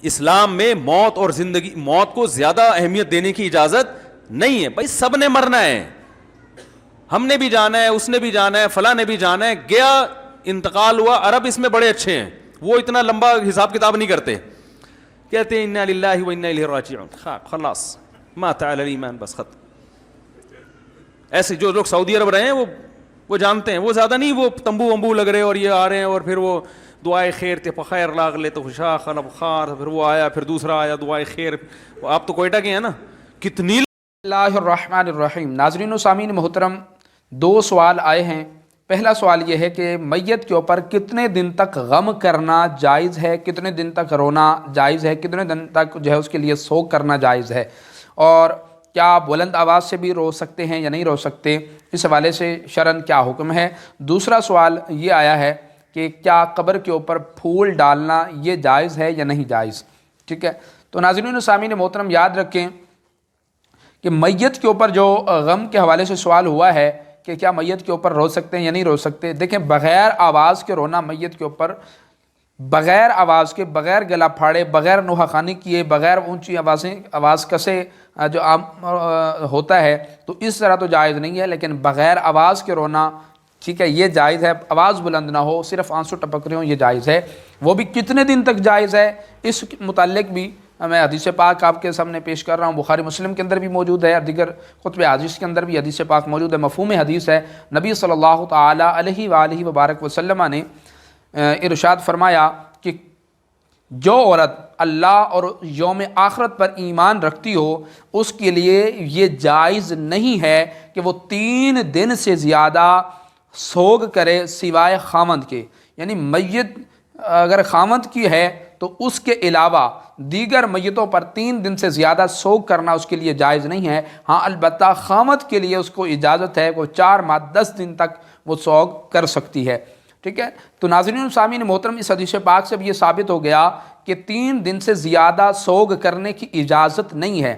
اسلام میں موت اور زندگی، موت کو زیادہ اہمیت دینے کی اجازت نہیں ہے. بھائی سب نے مرنا ہے، ہم نے بھی جانا ہے، اس نے بھی جانا ہے، فلاں نے بھی جانا ہے. گیا، انتقال ہوا. عرب اس میں بڑے اچھے ہیں، وہ اتنا لمبا حساب کتاب نہیں کرتے. کہتے ہیں انا للہ و انا الیہ راجعون، خلاص مات علی الایمان، بس ختم. ایسے جو لوگ سعودی عرب رہے ہیں وہ جانتے ہیں، وہ زیادہ نہیں، وہ تمبو ومبو لگ رہے اور یہ آ رہے ہیں، اور پھر وہ دعائے خیر تے پخیر لاغ لے تو خوشا خلب خار، پھر وہ آیا، پھر دوسرا آیا دعائے خیر. آپ تو کوئٹہ کے ہیں نا، کتنی. اللہ الرحمن الرحیم. ناظرین و سامعین محترم، 2 سوال آئے ہیں. پہلا سوال یہ ہے کہ میت کے اوپر کتنے دن تک غم کرنا جائز ہے، کتنے دن تک رونا جائز ہے، کتنے دن تک جو ہے اس کے لیے سوگ کرنا جائز ہے، اور کیا بلند آواز سے بھی رو سکتے ہیں یا نہیں رو سکتے، اس حوالے سے شرعاً کیا حکم ہے. دوسرا سوال یہ آیا ہے کہ کیا قبر کے اوپر پھول ڈالنا یہ جائز ہے یا نہیں جائز. ٹھیک ہے، تو ناظرین و سامعین محترم یاد رکھیں کہ میت کے اوپر جو غم کے حوالے سے سوال ہوا ہے کہ کیا میت کے اوپر رو سکتے ہیں یا نہیں رو سکتے. دیکھیں بغیر آواز کے رونا میت کے اوپر، بغیر آواز کے، بغیر گلا پھاڑے، بغیر نوحہ خوانی کیے، بغیر اونچی آواز کسے جو عام ہوتا ہے، تو اس طرح تو جائز نہیں ہے. لیکن بغیر آواز کے رونا، ٹھیک ہے، یہ جائز ہے. آواز بلند نہ ہو، صرف آنسو ٹپک رہے ہوں، یہ جائز ہے. وہ بھی کتنے دن تک جائز ہے، اس متعلق بھی میں حدیث پاک آپ کے سامنے پیش کر رہا ہوں. بخاری مسلم کے اندر بھی موجود ہے، دیگر کتب حدیث کے اندر بھی حدیث پاک موجود ہے. مفہوم حدیث ہے، نبی صلی اللہ تعالی علیہ وآلہ وبارک وسلم نے ارشاد فرمایا کہ جو عورت اللہ اور یوم آخرت پر ایمان رکھتی ہو، اس کے لیے یہ جائز نہیں ہے کہ وہ 3 دن سے زیادہ سوگ کرے سوائے خامند کے. یعنی میت اگر خامند کی ہے تو اس کے علاوہ دیگر میتوں پر 3 دن سے زیادہ سوگ کرنا اس کے لیے جائز نہیں ہے. ہاں البتہ خامند کے لیے اس کو اجازت ہے کہ 4 ماہ 10 دن تک وہ سوگ کر سکتی ہے. ٹھیک ہے، تو ناظرین و سامعین محترم اس حدیث پاک سے بھی یہ ثابت ہو گیا کہ 3 دن سے زیادہ سوگ کرنے کی اجازت نہیں ہے.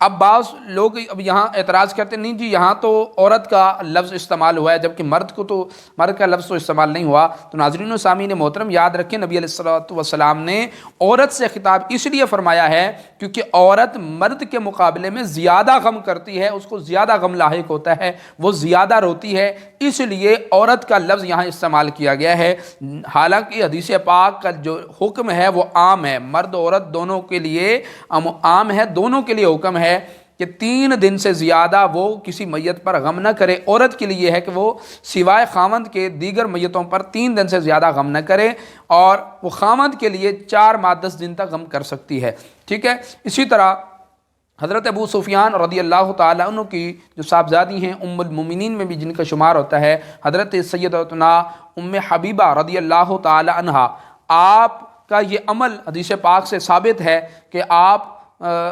اب بعض لوگ اب یہاں اعتراض کرتے ہیں نہیں جی یہاں تو عورت کا لفظ استعمال ہوا ہے، جبکہ مرد کا لفظ تو استعمال نہیں ہوا. تو ناظرین و سامعین محترم یاد رکھیں نبی علیہ الصلوۃ والسلام نے عورت سے خطاب اس لیے فرمایا ہے کیونکہ عورت مرد کے مقابلے میں زیادہ غم کرتی ہے، اس کو زیادہ غم لاحق ہوتا ہے، وہ زیادہ روتی ہے، اس لیے عورت کا لفظ یہاں استعمال کیا گیا ہے. حالانکہ حدیث پاک کا جو حکم ہے وہ عام ہے، مرد عورت دونوں کے لیے عام ہے، دونوں کے لیے حکم ہے کہ 3 دن سے زیادہ وہ کسی میت پر غم نہ کرے. عورت کے لیے ہے کہ وہ سوائے خامند کے دیگر میتوں پر 3 دن سے زیادہ غم نہ کرے، اور وہ خامند کے لیے 4 ماہ 10 دن تک غم کر سکتی ہے. ٹھیک ہے، اسی طرح حضرت ابو سفیان رضی اللہ تعالیٰ عنہ کی جو صاحبزادی ہیں ام المومنین میں بھی جن کا شمار ہوتا ہے، حضرت سیدتنا ام حبیبہ رضی اللہ تعالیٰ عنہا، آپ کا یہ عمل حدیث پاک سے ثابت ہے کہ آپ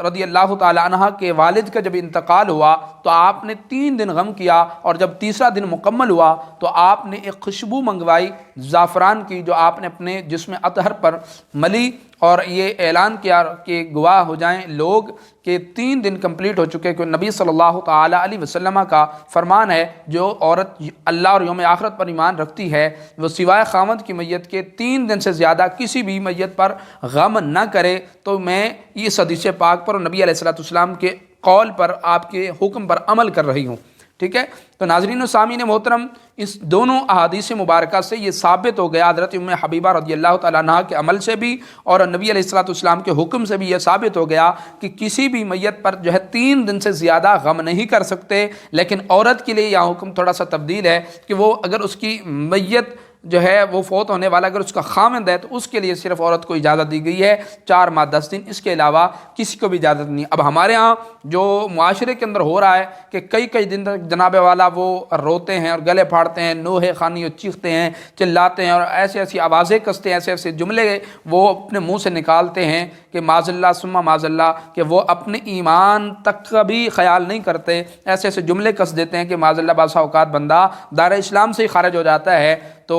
رضی اللہ تعالی عنہ کے والد کا جب انتقال ہوا تو آپ نے 3 دن غم کیا، اور جب تیسرا دن مکمل ہوا تو آپ نے ایک خوشبو منگوائی زعفران کی، جو آپ نے اپنے جسم اطہر پر ملی، اور یہ اعلان کیا کہ گواہ ہو جائیں لوگ کہ 3 دن کمپلیٹ ہو چکے، کہ نبی صلی اللہ تعالی علیہ وسلم کا فرمان ہے جو عورت اللہ اور یوم آخرت پر ایمان رکھتی ہے وہ سوائے خامند کی میت کے 3 دن سے زیادہ کسی بھی میت پر غم نہ کرے. تو میں اس حدیث پاک پر اور نبی علیہ السلام کے قول پر، آپ کے حکم پر عمل کر رہی ہوں. ٹھیک ہے، تو ناظرین و سامعین محترم اس دونوں احادیث مبارکہ سے یہ ثابت ہو گیا، حضرت ام حبیبہ رضی اللہ تعالیٰ عنہ کے عمل سے بھی اور نبی علیہ السلام کے حکم سے بھی یہ ثابت ہو گیا کہ کسی بھی میت پر جو ہے 3 دن سے زیادہ غم نہیں کر سکتے. لیکن عورت کے لیے یہ حکم تھوڑا سا تبدیل ہے کہ وہ اگر اس کی میت جو ہے وہ فوت ہونے والا اگر اس کا خامند ہے تو اس کے لیے صرف عورت کو اجازت دی گئی ہے 4 ماہ 10 دن، اس کے علاوہ کسی کو بھی اجازت نہیں. اب ہمارے ہاں جو معاشرے کے اندر ہو رہا ہے کہ کئی دن تک جناب والا وہ روتے ہیں اور گلے پھاڑتے ہیں، نوحے خوانی اور چیختے ہیں، چلاتے ہیں، اور ایسی آوازیں کستے ہیں، ایسے جملے وہ اپنے منہ سے نکالتے ہیں کہ معاذ اللہ ثم معاذ اللہ، کہ وہ اپنے ایمان تک کا بھی خیال نہیں کرتے، ایسے جملے کس دیتے ہیں کہ معاذ اللہ بعض اوقات بندہ دار اسلام سے ہی خارج ہو جاتا ہے. تو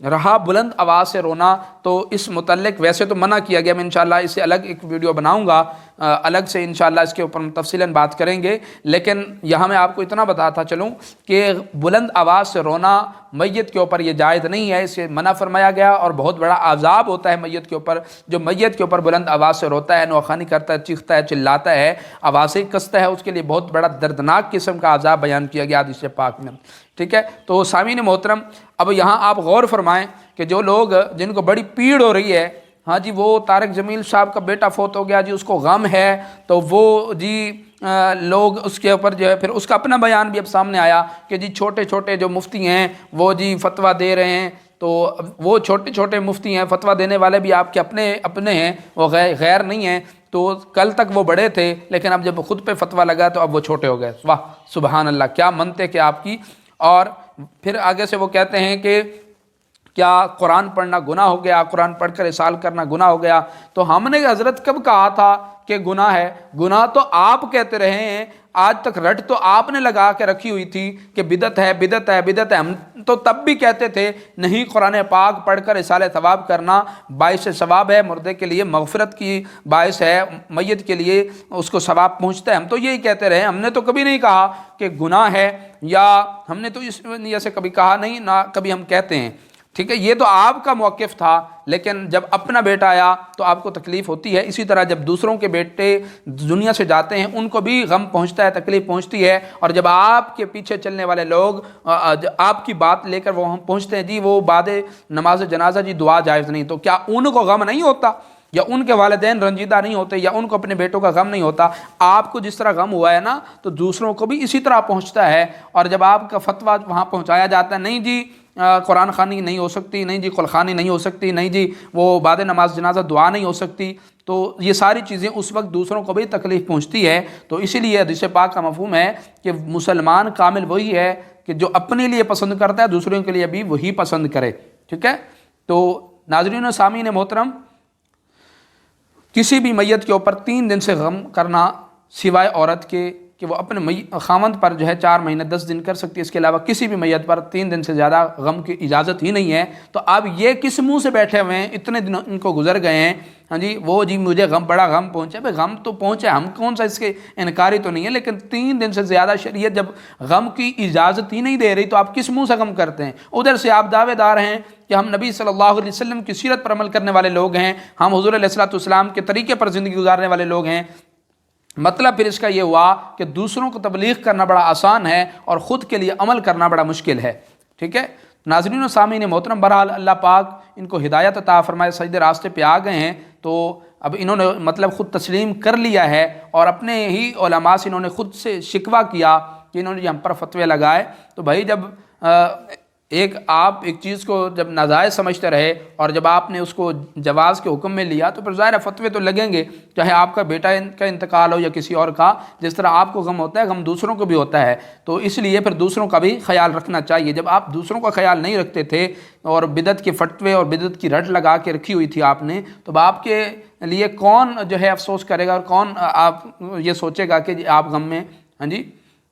رہا بلند آواز سے رونا تو اس متعلق ویسے تو منع کیا گیا، میں انشاءاللہ اس سے الگ ایک ویڈیو بناؤں گا، الگ سے انشاءاللہ اس کے اوپر تفصیلاً بات کریں گے، لیکن یہاں میں آپ کو اتنا بتاتا چلوں کہ بلند آواز سے رونا میت کے اوپر یہ جائز نہیں ہے، اسے منع فرمایا گیا، اور بہت بڑا عذاب ہوتا ہے میت کے اوپر، جو میت کے اوپر بلند آواز سے روتا ہے، نوخانی کرتا ہے، چیختا ہے، چلاتا ہے، آوازیں کستا ہے، اس کے لیے بہت بڑا دردناک قسم کا عذاب بیان کیا گیا حدیث پاک میں، ٹھیک ہے۔ تو سامعین محترم، اب یہاں آپ غور فرمائیں کہ جو لوگ جن کو بڑی پیڑ ہو رہی ہے، ہاں جی، وہ طارق جمیل صاحب کا بیٹا فوت ہو گیا جی، اس کو غم ہے، تو وہ جی لوگ اس کے اوپر جو ہے پھر اس کا اپنا بیان بھی اب سامنے آیا کہ جی چھوٹے چھوٹے جو مفتی ہیں وہ جی فتویٰ دے رہے ہیں، تو وہ چھوٹے چھوٹے مفتی ہیں، فتویٰ دینے والے بھی آپ کے اپنے ہیں، وہ غیر نہیں ہیں، تو کل تک وہ بڑے تھے لیکن اب جب خود پہ فتویٰ لگا تو اب وہ چھوٹے ہو گئے۔ واہ سبحان اللہ، کیا منطق ہے آپ کی۔ اور پھر آگے سے وہ کہتے ہیں کہ کیا قرآن پڑھنا گناہ ہو گیا، قرآن پڑھ کر ارسال کرنا گناہ ہو گیا؟ تو ہم نے حضرت کب کہا تھا کہ گناہ ہے؟ گناہ تو آپ کہتے رہے ہیں، آج تک رٹ تو آپ نے لگا کے رکھی ہوئی تھی کہ بدعت ہے، بدعت ہے، بدعت ہے۔ ہم تو تب بھی کہتے تھے نہیں، قرآن پاک پڑھ کر ارسال ثواب کرنا باعث ثواب ہے، مردے کے لیے مغفرت کی باعث ہے، میت کے لیے اس کو ثواب پہنچتا ہے، ہم تو یہی کہتے رہے۔ ہم نے تو کبھی نہیں کہا کہ گناہ ہے، یا ہم نے تو اس وجہ سے کبھی کہا نہیں، نہ کبھی ہم کہتے ہیں، ٹھیک ہے۔ یہ تو آپ کا موقف تھا، لیکن جب اپنا بیٹا آیا تو آپ کو تکلیف ہوتی ہے، اسی طرح جب دوسروں کے بیٹے دنیا سے جاتے ہیں ان کو بھی غم پہنچتا ہے، تکلیف پہنچتی ہے، اور جب آپ کے پیچھے چلنے والے لوگ آپ کی بات لے کر وہ ہم پہنچتے ہیں جی وہ بعد نماز جنازہ جی دعا جائز نہیں، تو کیا ان کو غم نہیں ہوتا، یا ان کے والدین رنجیدہ نہیں ہوتے، یا ان کو اپنے بیٹوں کا غم نہیں ہوتا؟ آپ کو جس طرح غم ہوا ہے نا، تو دوسروں کو بھی اسی طرح پہنچتا ہے، اور جب آپ کا فتویٰ وہاں پہنچایا جاتا ہے نہیں جی قرآن خوانی نہیں ہو سکتی، نہیں جی قلخانی نہیں ہو سکتی، نہیں جی وہ بعد نماز جنازہ دعا نہیں ہو سکتی، تو یہ ساری چیزیں اس وقت دوسروں کو بھی تکلیف پہنچتی ہے۔ تو اسی لیے حدیث پاک کا مفہوم ہے کہ مسلمان کامل وہی ہے کہ جو اپنے لیے پسند کرتا ہے دوسروں کے لیے بھی وہی پسند کرے، ٹھیک ہے۔ تو ناظرین و سامعین محترم، کسی بھی میت کے اوپر 3 دن سے غم کرنا سوائے عورت کے کہ وہ اپنے خاوند پر جو ہے 4 مہینے 10 دن کر سکتی ہے، اس کے علاوہ کسی بھی میت پر 3 دن سے زیادہ غم کی اجازت ہی نہیں ہے۔ تو اب یہ کس منہ سے بیٹھے ہوئے ہیں، اتنے دن ان کو گزر گئے ہیں، ہاں جی وہ جی مجھے بڑا غم پہنچا، بھائی غم تو پہنچا، ہم کون سا اس کے انکاری تو نہیں ہے، لیکن 3 دن سے زیادہ شریعت جب غم کی اجازت ہی نہیں دے رہی تو آپ کس منہ سے غم کرتے ہیں؟ ادھر سے آپ دعوے دار ہیں کہ ہم نبی صلی اللہ علیہ وسلم کی سیرت پر عمل کرنے والے لوگ ہیں، ہم حضور علیہ الصلوۃ والسلام کے طریقے پر زندگی گزارنے والے لوگ ہیں، مطلب پھر اس کا یہ ہوا کہ دوسروں کو تبلیغ کرنا بڑا آسان ہے اور خود کے لیے عمل کرنا بڑا مشکل ہے، ٹھیک ہے۔ ناظرین و سامعین محترم، بہرحال اللہ پاک ان کو ہدایت عطا فرمائے، سیدھے راستے پہ آ گئے ہیں، تو اب انہوں نے مطلب خود تسلیم کر لیا ہے، اور اپنے ہی علماء سے انہوں نے خود سے شکوہ کیا کہ انہوں نے ہم پر فتوے لگائے۔ تو بھائی جب آپ ایک چیز کو جب ناجائز سمجھتے رہے اور جب آپ نے اس کو جواز کے حکم میں لیا تو پھر ظاہر فتوے تو لگیں گے، چاہے آپ کا بیٹا کا انتقال ہو یا کسی اور کا، جس طرح آپ کو غم ہوتا ہے غم دوسروں کو بھی ہوتا ہے، تو اس لیے پھر دوسروں کا بھی خیال رکھنا چاہیے۔ جب آپ دوسروں کا خیال نہیں رکھتے تھے اور بدعت کے فتوے اور بدعت کی رٹ لگا کے رکھی ہوئی تھی آپ نے، تو آپ کے لیے کون جو ہے افسوس کرے گا، اور کون آپ یہ سوچے گا کہ آپ غم میں، ہاں جی۔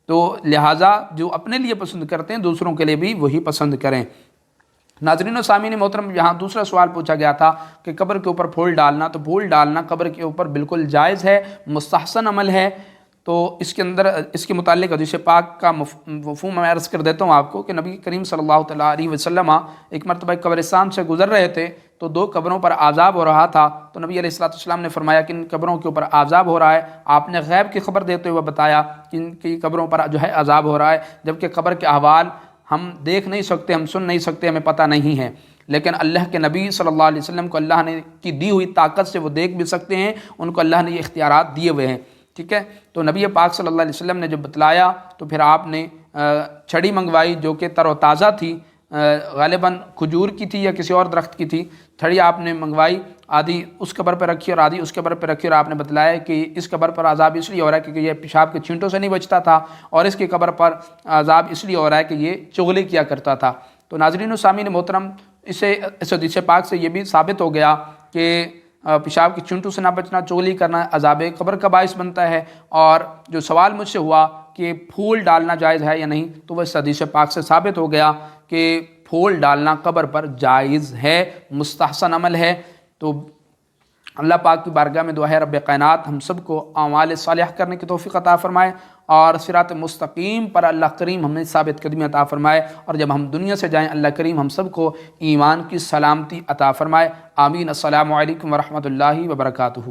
تو لہٰذا جو اپنے لیے پسند کرتے ہیں دوسروں کے لیے بھی وہی پسند کریں۔ ناظرین و سامعین محترم، یہاں دوسرا سوال پوچھا گیا تھا کہ قبر کے اوپر پھول ڈالنا، تو پھول ڈالنا قبر کے اوپر بالکل جائز ہے، مستحسن عمل ہے۔ تو اس کے اندر اس کے متعلق حدیث پاک کا مفہوم میں عرض کر دیتا ہوں آپ کو کہ نبی کریم صلی اللہ تعالیٰ علیہ وسلم ایک مرتبہ قبرستان سے گزر رہے تھے، تو 2 قبروں پر عذاب ہو رہا تھا، تو نبی علیہ الصلوۃ والسلام نے فرمایا کہ ان قبروں کے اوپر عذاب ہو رہا ہے۔ آپ نے غیب کی خبر دیتے ہوئے بتایا کہ ان کی قبروں پر جو ہے عذاب ہو رہا ہے، جبکہ قبر کے احوال ہم دیکھ نہیں سکتے، ہم سن نہیں سکتے، ہمیں پتہ نہیں ہے، لیکن اللہ کے نبی صلی اللہ علیہ وسلم کو اللہ نے کی دی ہوئی طاقت سے وہ دیکھ بھی سکتے ہیں، ان کو اللہ نے یہ اختیارات دیے ہوئے ہیں، ٹھیک ہے۔ تو نبی پاک صلی اللہ علیہ وسلم نے جب بتلایا تو پھر آپ نے چھڑی منگوائی جو کہ تر و تازہ تھی، غالباً کھجور کی تھی یا کسی اور درخت کی تھی، چھڑی آپ نے منگوائی، آدھی اس قبر پہ رکھی اور آدھی اس قبر پہ رکھی، اور آپ نے بتلایا کہ اس قبر پر عذاب اس لیے ہو رہا ہے کیونکہ یہ پیشاب کے چھینٹوں سے نہیں بچتا تھا، اور اس کی قبر پر عذاب اس لیے ہو رہا ہے کہ یہ چغلی کیا کرتا تھا۔ تو ناظرین و سامعین محترم، اس حدیث پاک سے یہ بھی ثابت ہو گیا کہ پیشاب کی چنٹوں سے نہ بچنا، چغلی کرنا عذاب قبر کا باعث بنتا ہے۔ اور جو سوال مجھ سے ہوا کہ پھول ڈالنا جائز ہے یا نہیں، تو وہ اس حدیث پاک سے ثابت ہو گیا کہ پھول ڈالنا قبر پر جائز ہے، مستحسن عمل ہے۔ تو اللہ پاک کی بارگاہ میں دعا ہے رب کائنات ہم سب کو اعمال صالحہ کرنے کی توفیق عطا فرمائے اور صراط مستقیم پر اللہ کریم ہمیں ثابت قدمی عطا فرمائے، اور جب ہم دنیا سے جائیں اللہ کریم ہم سب کو ایمان کی سلامتی عطا فرمائے۔ آمین۔ السلام علیکم ورحمۃ اللہ وبرکاتہ۔